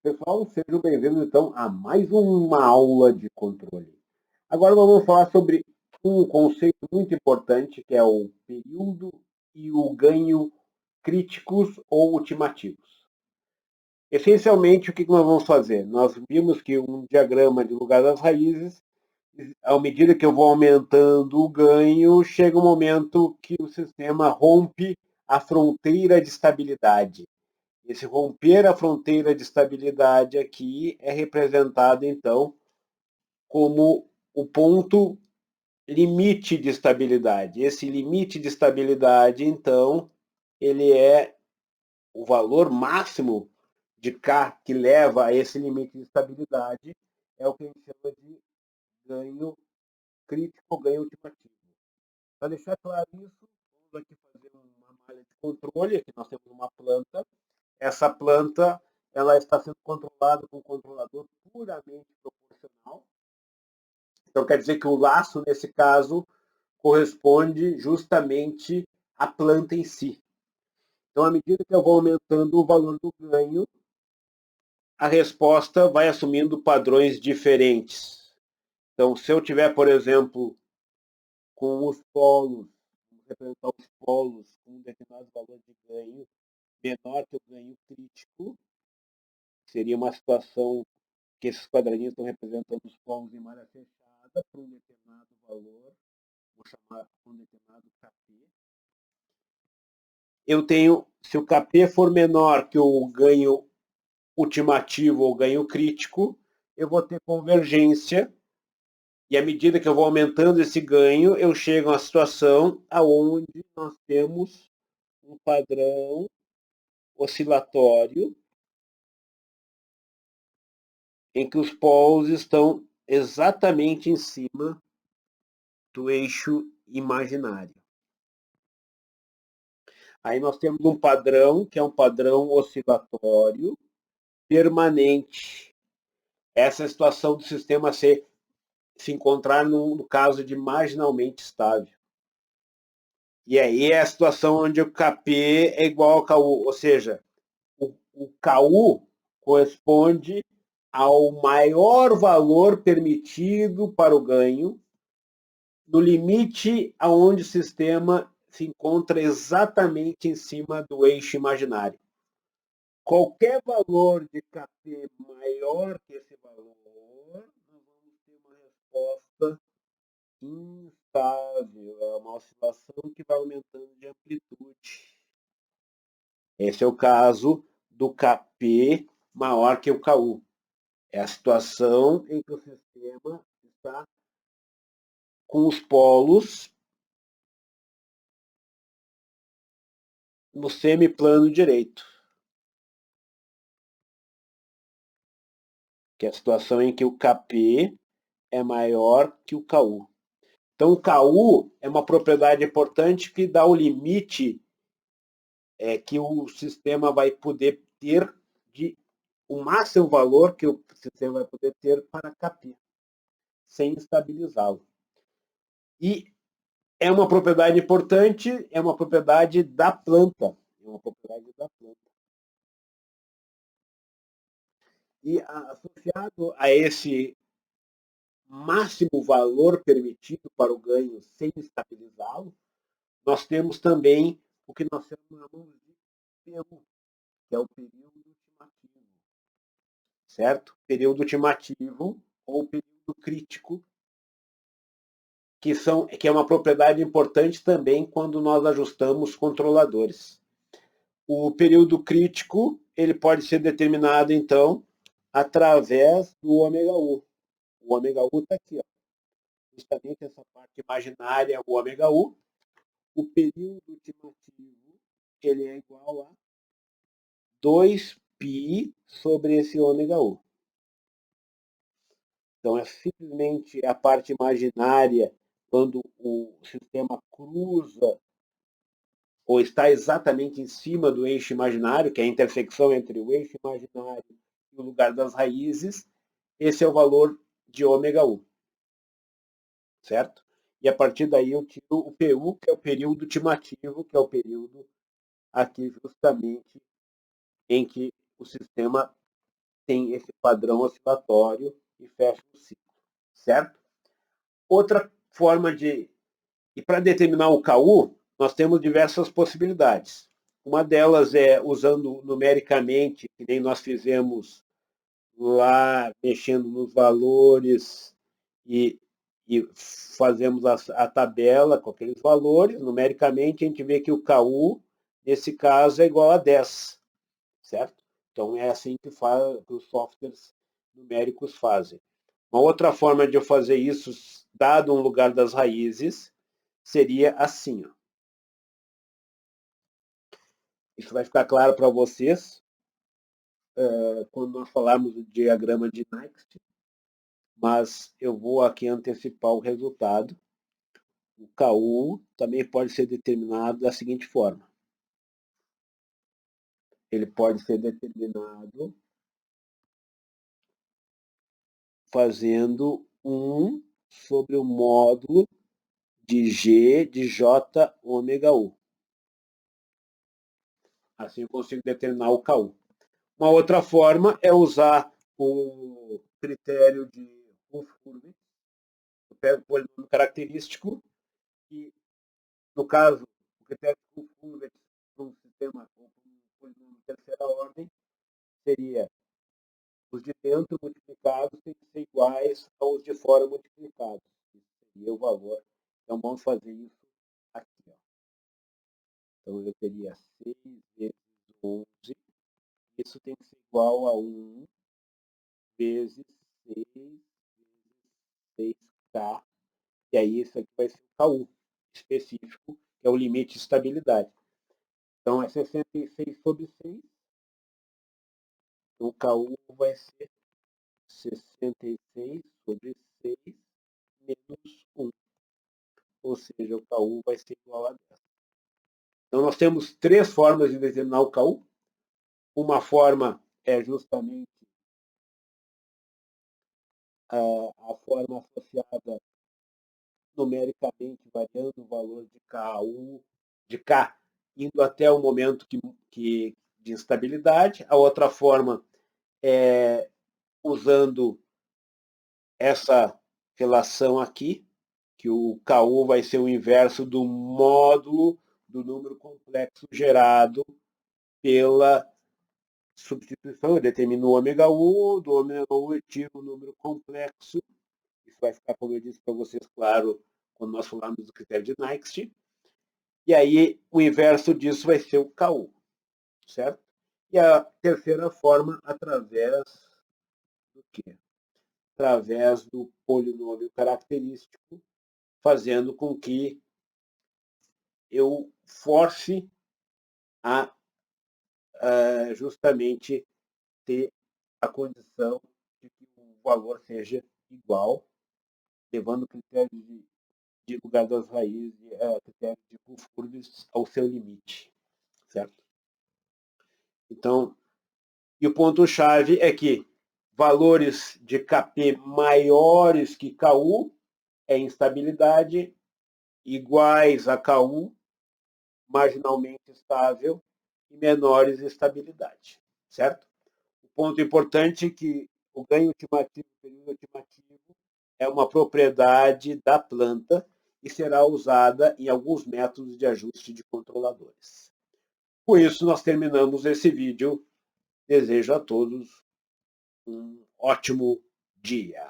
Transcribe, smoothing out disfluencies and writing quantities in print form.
Pessoal, sejam bem-vindos então a mais uma aula de controle. Agora nós vamos falar sobre um conceito muito importante que é o período e o ganho críticos ou ultimativos. Essencialmente, o que nós vamos fazer? Nós vimos que um diagrama de lugar das raízes, à medida que eu vou aumentando o ganho, chega um momento que o sistema rompe a fronteira de estabilidade. Esse romper a fronteira de estabilidade aqui é representado, então, como o ponto limite de estabilidade. Esse limite de estabilidade, então, ele é o valor máximo de K que leva a esse limite de estabilidade, é o que a gente chama de ganho crítico ou ganho ultimativo. Para deixar claro isso, vamos aqui fazer uma malha de controle. Aqui nós temos uma planta. Essa planta ela está sendo controlada por um controlador puramente proporcional. Então, quer dizer que o laço, nesse caso, corresponde justamente à planta em si. Então, à medida que eu vou aumentando o valor do ganho, a resposta vai assumindo padrões diferentes. Então, se eu tiver, por exemplo, com os polos, vamos representar os polos com um determinado valor de ganho menor que o ganho crítico, seria uma situação que esses quadradinhos estão representando os polos em malha fechada para um determinado valor, vou chamar um determinado KP. Eu tenho, se o KP for menor que o ganho ultimativo ou ganho crítico, eu vou ter convergência, e à medida que eu vou aumentando esse ganho, eu chego a uma situação onde nós temos um padrão oscilatório em que os polos estão exatamente em cima do eixo imaginário. Aí nós temos um padrão, que é um padrão oscilatório permanente. Essa é a situação do sistema se encontrar no caso de marginalmente estável. E aí é a situação onde o Kp é igual ao Ku, ou seja, o Ku corresponde ao maior valor permitido para o ganho, no limite aonde o sistema se encontra exatamente em cima do eixo imaginário. Qualquer valor de Kp maior que esse valor, nós vamos ter uma resposta instável, é uma oscilação que vai aumentando de amplitude. Esse é o caso do Kp maior que o Ku. É a situação em que o sistema está com os polos no semiplano direito. Que é a situação em que o Kp é maior que o Ku. Então, o Ku é uma propriedade importante que dá o limite que o sistema vai poder ter de o máximo valor que o sistema vai poder ter para Kp, sem estabilizá-lo. E é uma propriedade importante, é uma propriedade da planta. É uma propriedade da planta. E associado a esse máximo valor permitido para o ganho sem estabilizá-lo, nós temos também o que nós chamamos de PU, que é o período ultimativo. Certo? Período ultimativo ou período crítico, que é uma propriedade importante também quando nós ajustamos controladores. O período crítico ele pode ser determinado, então, através do ômega-U. O ômega-U está aqui, ó. Justamente essa parte imaginária, o ômega-U. O período ultimativo ele é igual a 2π sobre esse ômega-U. Então, é simplesmente a parte imaginária quando o sistema cruza ou está exatamente em cima do eixo imaginário, que é a intersecção entre o eixo imaginário e o lugar das raízes, esse é o valor de ômega-U. Certo? E a partir daí eu tiro o PU, que é o período ultimativo, que é o período aqui justamente em que o sistema tem esse padrão oscilatório e fecha o ciclo, certo? Outra forma de... E para determinar o KU, nós temos diversas possibilidades. Uma delas é usando numericamente, que nem nós fizemos lá, mexendo nos valores e fazemos a tabela com aqueles valores. Numericamente, a gente vê que o KU, nesse caso, é igual a 10, certo? Então, é assim que os softwares numéricos fazem. Uma outra forma de eu fazer isso, dado um lugar das raízes, seria assim. Ó. Isso vai ficar claro para vocês quando nós falarmos do diagrama de Nyquist, mas eu vou aqui antecipar o resultado. O KU também pode ser determinado da seguinte forma. Ele pode ser determinado fazendo 1 sobre o módulo de G de J ômega U. Assim eu consigo determinar o KU. Uma outra forma é usar o critério de Wolff-Hurwitz. Eu pego o polinômio característico e, no caso, o critério de Wolff-Hurwitz para um sistema ou para um polinômio de terceira ordem seria os de dentro multiplicados têm que ser iguais aos de fora multiplicados. Isso seria o valor. Então, vamos fazer isso aqui. Ó. Então, eu teria 6 vezes 11. Isso tem que ser igual a 1 vezes 6 vezes 6K. E aí, isso aqui vai ser o KU específico, que é o limite de estabilidade. Então, é 66 sobre 6. Então, o KU vai ser 66 sobre 6 menos 1. Ou seja, o KU vai ser igual a 10. Então, nós temos 3 formas de determinar o KU. Uma forma é justamente a forma associada numericamente, variando o valor de KU, de K, indo até o momento de instabilidade. A outra forma é usando essa relação aqui, que o KU vai ser o inverso do módulo do número complexo gerado pela substituição. Eu determino o ômega U, do ômega U eu tiro o número complexo. Isso vai ficar, como eu disse para vocês, claro, quando nós falarmos do critério de Nyquist. E aí, o inverso disso vai ser o KU, certo? E a terceira forma, através do quê? Através do polinômio característico, fazendo com que eu force a justamente ter a condição de que o valor seja igual, levando o critério de lugar das raízes, critério de Wolff-Hurwitz ao seu limite, certo? Então, e o ponto-chave é que valores de Kp maiores que Ku é instabilidade, iguais a Ku, marginalmente estável, e menores estabilidade, certo? O ponto importante é que o ganho ultimativo, o período ultimativo, é uma propriedade da planta e será usada em alguns métodos de ajuste de controladores. Com isso, nós terminamos esse vídeo. Desejo a todos um ótimo dia.